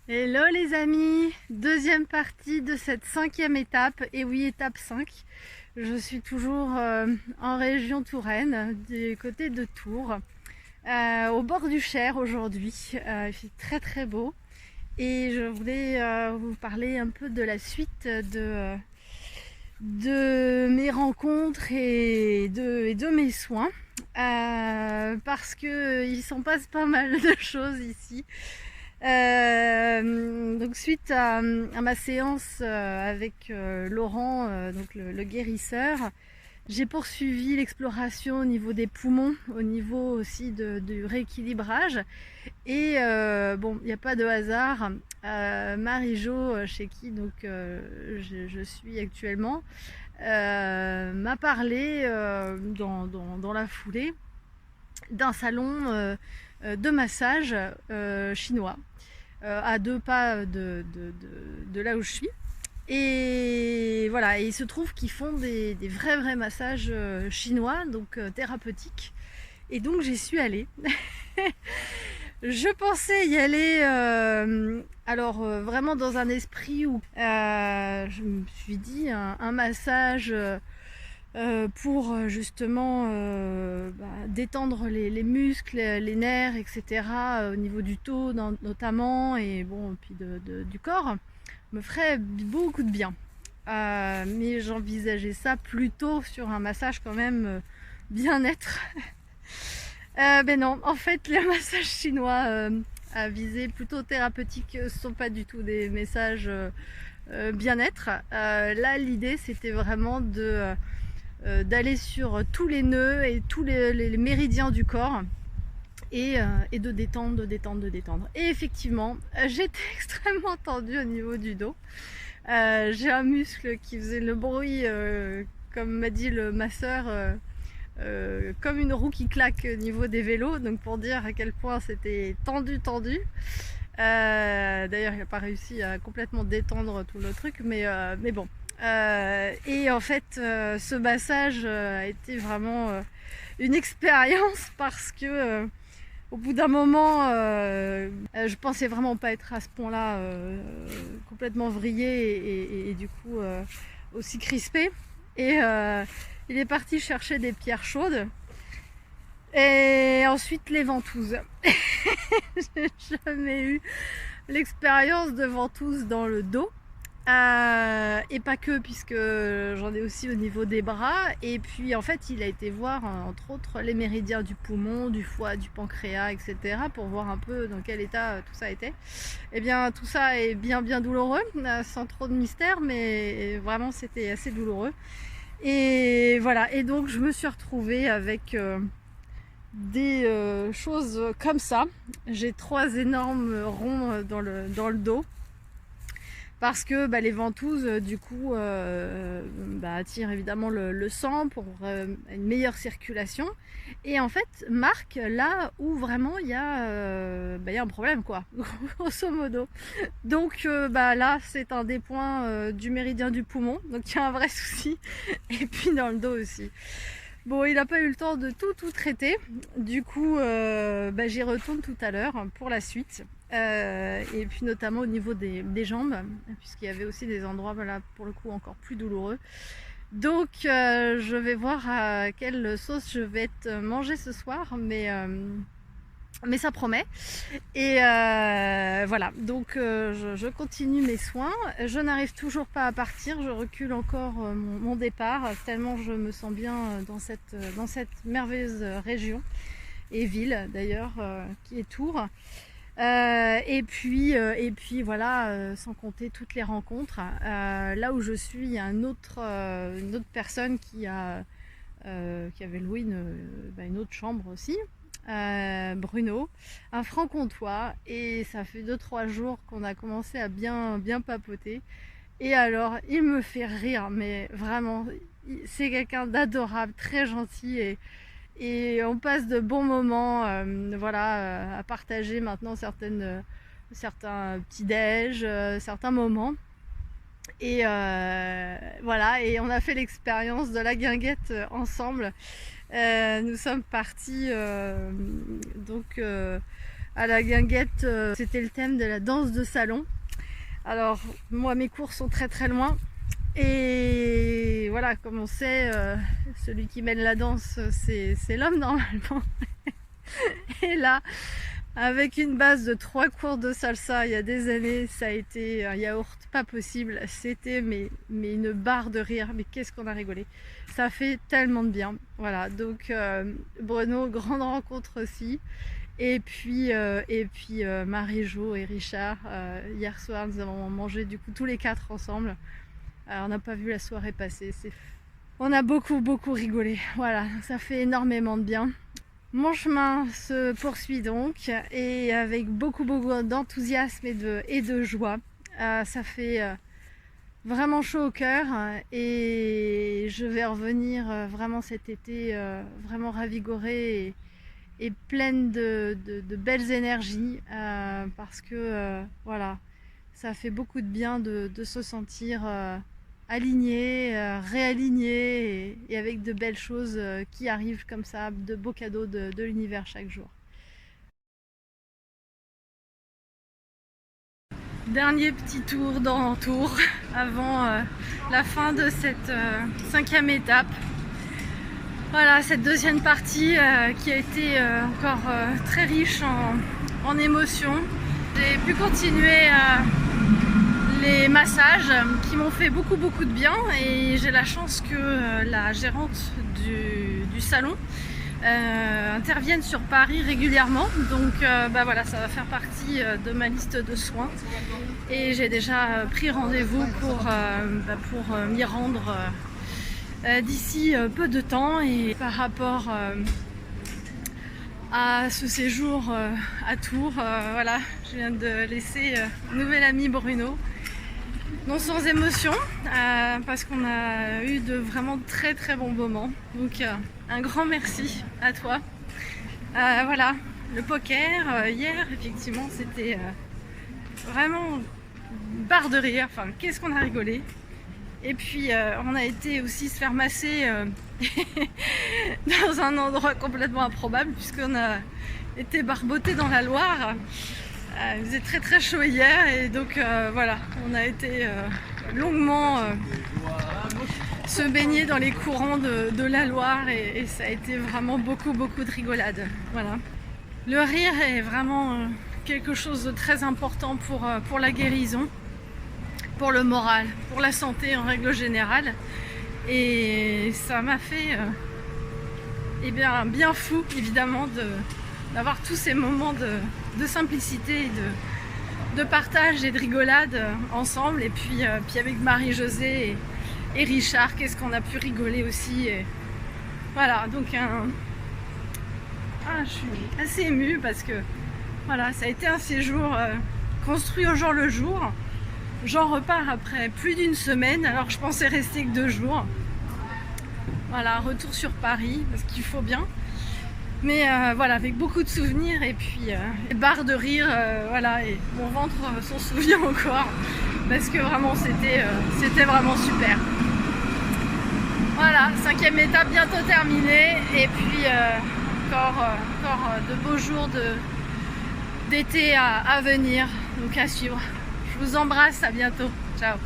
Hello les amis, deuxième partie de cette cinquième étape, et oui étape 5. Je suis toujours en région Touraine, du côté de Tours, au bord du Cher aujourd'hui. Il fait très très beau et je voulais vous parler un peu de la suite de mes rencontres et de mes soins. Parce que il s'en passe pas mal de choses ici. Donc suite à ma séance avec Laurent, donc le guérisseur, j'ai poursuivi l'exploration au niveau des poumons, au niveau aussi du rééquilibrage. Et bon, il n'y a pas de hasard. Marie-Jo, chez qui donc je suis actuellement, m'a parlé dans la foulée d'un salon de massage chinois, à 2 pas de là où je suis. Et voilà, et il se trouve qu'ils font des vrais massages chinois, donc thérapeutiques. Et donc j'y suis allée. Je pensais y aller vraiment dans un esprit où je me suis dit un massage pour justement détendre les muscles, les nerfs, etc. Au niveau du dos notamment, et bon, puis du corps, me ferait beaucoup de bien. Mais j'envisageais ça plutôt sur un massage quand même bien-être. Ben non, en fait, les massages chinois à visée plutôt thérapeutique sont pas du tout des messages bien-être. Là, l'idée, c'était vraiment d'aller sur tous les nœuds et tous les méridiens du corps et de détendre, de détendre, de détendre. Et effectivement, j'étais extrêmement tendue au niveau du dos. J'ai un muscle qui faisait le bruit, comme m'a dit le masseur, comme une roue qui claque au niveau des vélos, donc pour dire à quel point c'était tendu. D'ailleurs, il n'a pas réussi à complètement détendre tout le truc, mais bon. Et en fait, ce massage a été vraiment une expérience parce que au bout d'un moment, je pensais vraiment pas être à ce point-là complètement vrillée et du coup aussi crispée. Et il est parti chercher des pierres chaudes et ensuite les ventouses. J'ai jamais eu l'expérience de ventouses dans le dos. Et pas que, puisque j'en ai aussi au niveau des bras. Et puis en fait, il a été voir entre autres les méridiens du poumon, du foie, du pancréas, etc. pour voir un peu dans quel état tout ça était. Et bien tout ça est bien douloureux, sans trop de mystère, mais vraiment c'était assez douloureux. Et voilà, et donc je me suis retrouvée avec des choses comme ça. J'ai 3 énormes ronds dans le dos parce que les ventouses du coup attirent évidemment le sang pour une meilleure circulation et en fait marquent là où vraiment il y a un problème, quoi, grosso modo. Donc là c'est un des points du méridien du poumon, donc il y a un vrai souci, et puis dans le dos aussi. Bon, il n'a pas eu le temps de tout traiter. Du coup, j'y retourne tout à l'heure pour la suite. Et puis notamment au niveau des jambes, puisqu'il y avait aussi des endroits, voilà, pour le coup, encore plus douloureux. Donc, je vais voir à quelle sauce je vais être mangée ce soir, mais ça promet. Et voilà, donc je continue mes soins. Je n'arrive toujours pas à partir, je recule encore mon départ, tellement je me sens bien dans cette merveilleuse région et ville d'ailleurs, qui est Tours. Et puis voilà, sans compter toutes les rencontres. Là où je suis, il y a une autre personne qui avait loué une autre chambre aussi. Bruno, un franc-comtois, et ça fait 2-3 jours qu'on a commencé à bien papoter. Et alors, il me fait rire, mais vraiment, c'est quelqu'un d'adorable, très gentil, et on passe de bons moments, voilà, à partager maintenant certains petits déj, certains moments. Et voilà, et on a fait l'expérience de la guinguette ensemble. Nous sommes partis donc à la guinguette. C'était le thème de la danse de salon. Alors moi mes cours sont très loin et voilà, comme on sait, celui qui mène la danse c'est l'homme normalement. Et là, avec une base de 3 cours de salsa il y a des années, ça a été un yaourt pas possible. C'était mais une barre de rire, mais qu'est-ce qu'on a rigolé. Ça fait tellement de bien. Voilà, donc Bruno, grande rencontre aussi. Et puis Marie-Jo et Richard, hier soir nous avons mangé du coup tous les 4 ensemble. On n'a pas vu la soirée passer. On a beaucoup rigolé. Voilà, ça fait énormément de bien. Mon chemin se poursuit donc et avec beaucoup d'enthousiasme et de joie. Ça fait vraiment chaud au cœur et je vais revenir vraiment cet été vraiment ravigorée et pleine de belles énergies parce que voilà, ça fait beaucoup de bien de se sentir aligné, réaligné et avec de belles choses qui arrivent comme ça, de beaux cadeaux de l'univers chaque jour. Dernier petit tour dans Tours avant la fin de cette 5e étape. Voilà, cette deuxième partie qui a été encore très riche en émotions. J'ai pu continuer les massages qui m'ont fait beaucoup de bien et j'ai la chance que la gérante du salon intervienne sur Paris régulièrement. Donc voilà, ça va faire partie de ma liste de soins et j'ai déjà pris rendez-vous pour m'y rendre d'ici peu de temps. Et par rapport à ce séjour à Tours, voilà, je viens de laisser nouvel ami Bruno, non sans émotion, parce qu'on a eu de vraiment très bons moments. Donc un grand merci à toi. Voilà, le poker hier, effectivement, c'était vraiment une barre de rire. Enfin, qu'est-ce qu'on a rigolé. Et puis on a été aussi se faire masser dans un endroit complètement improbable puisqu'on a été barboté dans la Loire. Il faisait très chaud hier et donc voilà, on a été longuement se baigner dans les courants de la Loire et ça a été vraiment beaucoup de rigolade. Voilà. Le rire est vraiment quelque chose de très important pour la guérison, pour le moral, pour la santé en règle générale. Et ça m'a fait bien fou évidemment d'avoir tous ces moments de simplicité, de partage et de rigolade ensemble. Et puis avec Marie-Josée et Richard, qu'est-ce qu'on a pu rigoler aussi. Et voilà, donc je suis assez émue parce que voilà, ça a été un séjour construit au jour le jour. J'en repars après plus d'une semaine, alors je pensais rester que 2 jours. Voilà, retour sur Paris, parce qu'il faut bien. Mais voilà, avec beaucoup de souvenirs et puis des barres de rire, voilà, et mon ventre s'en souvient encore, parce que vraiment c'était vraiment super. Voilà, 5e étape bientôt terminée, et puis encore de beaux jours d'été à venir, donc à suivre. Je vous embrasse, à bientôt, ciao.